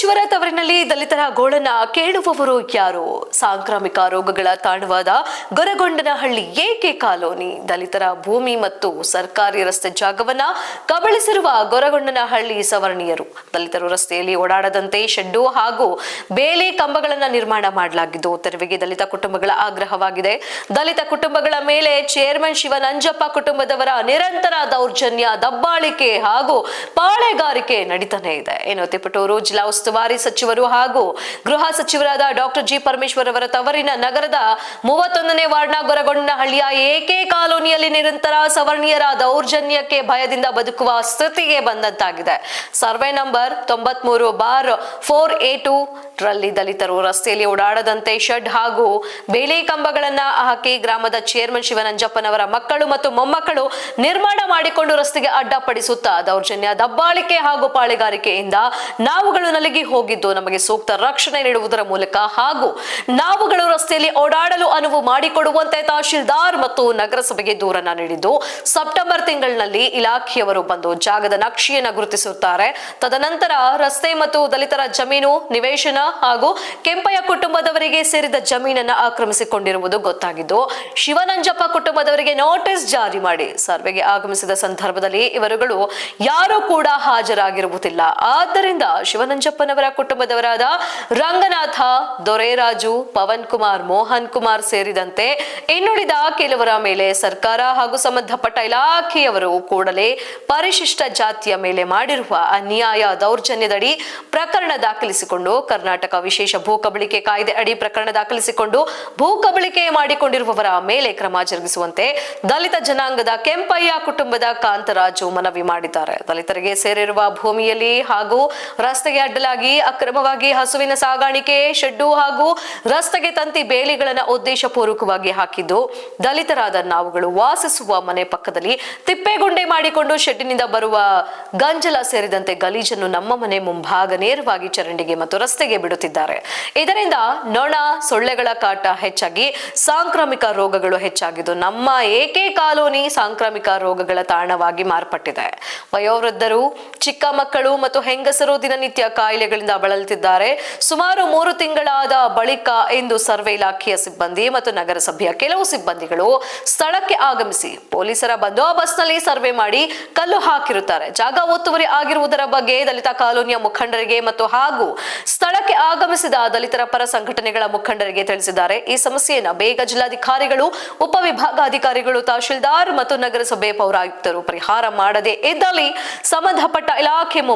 ಸಚಿವರ ತವರಿನಲ್ಲಿ ದಲಿತರ ಗೋಳನ್ನ ಕೇಳುವವರು ಯಾರು? ಸಾಂಕ್ರಾಮಿಕ ರೋಗಗಳ ತಾಣವಾದ ಗೊರಗೊಂಡನಹಳ್ಳಿ ಏಕೆ ಕಾಲೋನಿ ದಲಿತರ ಭೂಮಿ ಮತ್ತು ಸರ್ಕಾರಿ ರಸ್ತೆ ಜಾಗವನ್ನ ಕಬಳಿಸಿರುವ ಗೊರಗೊಂಡನಹಳ್ಳಿ ಸವರ್ಣೀಯರು. ದಲಿತರು ರಸ್ತೆಯಲ್ಲಿ ಓಡಾಡದಂತೆ ಶೆಡ್ಡು ಹಾಗೂ ಬೇಲಿ ಕಂಬಗಳನ್ನ ನಿರ್ಮಾಣ ಮಾಡಲಾಗಿದ್ದು ತೆರವಿಗೆ ದಲಿತ ಕುಟುಂಬಗಳ ಆಗ್ರಹವಾಗಿದೆ. ದಲಿತ ಕುಟುಂಬಗಳ ಮೇಲೆ ಚೇರ್ಮನ್ ಶಿವನಂಜಪ್ಪ ಕುಟುಂಬದವರ ನಿರಂತರ ದೌರ್ಜನ್ಯ, ದಬ್ಬಾಳಿಕೆ ಹಾಗೂ ಪಾಳೆಗಾರಿಕೆ ನಡೀತಾನೆ ಇದೆ. ಇನ್ನು ತಿಪಟೂರು ಜಿಲ್ಲಾ ಉಸ್ತುವಾರಿ ಸಚಿವರು ಹಾಗೂ ಗೃಹ ಸಚಿವರಾದ ಡಾಕ್ಟರ್ ಜಿ ಪರಮೇಶ್ವರ್ ಅವರ ತವರಿನ ನಗರದ 31ನೇ ವಾರ್ಡ್ನ ಗೊರಗೊಂಡನಹಳ್ಳಿಯ ಎಕೆ ಕಾಲೋನಿಯಲ್ಲಿ ನಿರಂತರ ಸವರ್ಣೀಯರ ದೌರ್ಜನ್ಯಕ್ಕೆ ಭಯದಿಂದ ಬದುಕುವ ಸ್ಥಿತಿಗೆ ಬಂದಂತಾಗಿದೆ. ಸರ್ವೆ ನಂಬರ್ 93/4A2 ರಲ್ಲಿ ದಲಿತರು ರಸ್ತೆಯಲ್ಲಿ ಓಡಾಡದಂತೆ ಶೆಡ್ ಹಾಗೂ ಬೇಲಿ ಕಂಬಗಳನ್ನ ಹಾಕಿ ಗ್ರಾಮದ ಚೇರ್ಮನ್ ಶಿವನಂಜಪ್ಪನವರ ಮಕ್ಕಳು ಮತ್ತು ಮೊಮ್ಮಕ್ಕಳು ನಿರ್ಮಾಣ ಮಾಡಿಕೊಂಡು ರಸ್ತೆಗೆ ಅಡ್ಡಪಡಿಸುತ್ತಾ ದೌರ್ಜನ್ಯ, ದಬ್ಬಾಳಿಕೆ ಹಾಗೂ ಪಾಳೆಗಾರಿಕೆಯಿಂದ ನಾವುಗಳು ನಲಗಿ ಹೋಗಿದ್ದು, ನಮಗೆ ಸೂಕ್ತ ರಕ್ಷಣೆ ನೀಡುವುದರ ಮೂಲಕ ಹಾಗೂ ನಾವುಗಳು ರಸ್ತೆಯಲ್ಲಿ ಓಡಾಡಲು ಅನುವು ಮಾಡಿಕೊಡುವಂತೆ ತಹಶೀಲ್ದಾರ್ ಮತ್ತು ನಗರಸಭೆಗೆ ದೂರನ್ನ ನೀಡಿದ್ದು, ಸೆಪ್ಟೆಂಬರ್ ತಿಂಗಳಿನಲ್ಲಿ ಇಲಾಖೆಯವರು ಬಂದು ಜಾಗದ ನಕ್ಷೆಯನ್ನ ಗುರುತಿಸುತ್ತಾರೆ. ತದನಂತರ ರಸ್ತೆ ಮತ್ತು ದಲಿತರ ಜಮೀನು, ನಿವೇಶನ ಹಾಗೂ ಕೆಂಪಯ್ಯ ಕುಟುಂಬದವರಿಗೆ ಸೇರಿದ ಜಮೀನನ್ನ ಆಕ್ರಮಿಸಿಕೊಂಡಿರುವುದು ಗೊತ್ತಾಗಿದ್ದು, ಶಿವನಂಜಪ್ಪ ಕುಟುಂಬದವರಿಗೆ ನೋಟಿಸ್ ಜಾರಿ ಮಾಡಿ ಸರ್ವೆಗೆ ಆಗಮಿಸಿದ ಸಂದರ್ಭದಲ್ಲಿ ಇವರುಗಳು ಯಾರೂ ಕೂಡ ಹಾಜರಾಗಿರುವುದಿಲ್ಲ. ಆದ್ದರಿಂದ ಶಿವನಂಜಪ್ಪನವರ ಕುಟುಂಬದವರಾದ ರಂಗನಾಥ, ದೊರೆರಾಜು, ಪವನ್ ಕುಮಾರ್, ಮೋಹನ್ ಕುಮಾರ್ ಸೇರಿದಂತೆ ಇನ್ನುಳಿದ ಕೆಲವರ ಮೇಲೆ ಸರ್ಕಾರ ಹಾಗೂ ಸಂಬಂಧಪಟ್ಟ ಇಲಾಖೆಯವರು ಕೂಡಲೇ ಪರಿಶಿಷ್ಟ ಜಾತಿಯ ಮೇಲೆ ಮಾಡಿರುವ ಅನ್ಯಾಯ, ದೌರ್ಜನ್ಯದಡಿ ಪ್ರಕರಣ ದಾಖಲಿಸಿಕೊಂಡು ಕರ್ನಾಟಕ ವಿಶೇಷ ಭೂ ಕಬಳಿಕೆ ಕಾಯ್ದೆ ಅಡಿ ಪ್ರಕರಣ ದಾಖಲಿಸಿಕೊಂಡು ಭೂ ಕಬಳಿಕೆ ಮಾಡಿಕೊಂಡಿರುವವರ ಮೇಲೆ ಕ್ರಮ ಜರುಗಿಸುವಂತೆ ದಲಿತ ಜನಾಂಗದ ಕೆಂಪಯ್ಯ ಕುಟುಂಬದ ಕಾಂತರಾಜು ಮನವಿ ಮಾಡಿದ್ದಾರೆ. ದಲಿತರಿಗೆ ಸೇರಿರುವ ಭೂಮಿಯಲ್ಲಿ ಹಾಗೂ ರಸ್ತೆಗೆ ಅಡ್ಡಲಾಗಿ ಅಕ್ರಮವಾಗಿ ಹಸುವಿನ ಸಾಗಾಣಿಕೆ, ಶೆಡ್ಡು ಹಾಗೂ ರಸ್ತೆಗೆ ತಂತಿ ಬೇಲಿಗಳನ್ನು ಉದ್ದೇಶಪೂರ್ವಕವಾಗಿ ಹಾಕಿದ್ದು, ದಲಿತರಾದ ನಾವುಗಳು ವಾಸಿಸುವ ಮನೆ ಪಕ್ಕದಲ್ಲಿ ತಿಪ್ಪೆಗುಂಡೆ ಮಾಡಿಕೊಂಡು ಶೆಡ್ಡಿನಿಂದ ಬರುವ ಗಂಜಲ ಸೇರಿದಂತೆ ಗಲೀಜನ್ನು ನಮ್ಮ ಮನೆ ಮುಂಭಾಗ ನೇರವಾಗಿ ಚರಂಡಿಗೆ ಮತ್ತು ರಸ್ತೆಗೆ ಬಿಡುತ್ತಿದ್ದಾರೆ. ಇದರಿಂದ ನೊಣ, ಸೊಳ್ಳೆಗಳ ಕಾಟ ಹೆಚ್ಚಾಗಿ ಸಾಂಕ್ರಾಮಿಕ ರೋಗಗಳು ಹೆಚ್ಚಾಗಿದ್ದು ನಮ್ಮ ಏಕೆ ಕಾಲೋನಿ ಸಾಂಕ್ರಾಮಿಕ ರೋಗಗಳ ತಾಣವಾಗಿ ಮಾರ್ಪಟ್ಟಿದೆ. ವಯೋವೃದ್ಧರು, ಚಿಕ್ಕ ಮಕ್ಕಳು ಮತ್ತು ಹೆಂಗಸರು ದಿನನಿತ್ಯ ಕಾಯಿಲೆಗಳಿಂದ ಬಳಲುತ್ತಿದ್ದಾರೆ. ಸುಮಾರು 3 ತಿಂಗಳಾದ ಬಳಿಕ ಇಂದು ಸರ್ವೆ ಇಲಾಖೆಯ ಸಿಬ್ಬಂದಿ ಮತ್ತು ನಗರಸಭೆಯ ಕೆಲವು ಸಿಬ್ಬಂದಿಗಳು ಸ್ಥಳಕ್ಕೆ ಆಗಮಿಸಿ ಪೊಲೀಸರ ಬಂದೋಬಸ್ತ್ನಲ್ಲಿ ಸರ್ವೆ ಮಾಡಿ ಕಲ್ಲು ಹಾಕಿರುತ್ತಾರೆ. ಜಾಗ ಒತ್ತುವರಿ ಆಗಿರುವುದರ ಬಗ್ಗೆ ದಲಿತ ಕಾಲೋನಿಯ ಮುಖಂಡರಿಗೆ ಮತ್ತು ಹಾಗೂ ಸ್ಥಳಕ್ಕೆ ಆಗಮಿಸಿದ ದಲಿತರ ಪರ ಸಂಘಟನೆಗಳ ಮುಖಂಡರಿಗೆ ತಿಳಿಸಿದ್ದಾರೆ. ಈ ಸಮಸ್ಯೆಯನ್ನು ಬೇಗ ಜಿಲ್ಲಾಧಿಕಾರಿಗಳು, ಉಪವಿಭಾಗಾಧಿಕಾರಿಗಳು, ತಹಶೀಲ್ದಾರ್ ಮತ್ತು ನಗರಸಭೆ ಪೌರಾಯುಕ್ತರು ಪರಿಹಾರ ಮಾಡದೇ ಇದ್ದಲ್ಲಿ ಸಂಬಂಧಪಟ್ಟ ಇಲಾಖೆ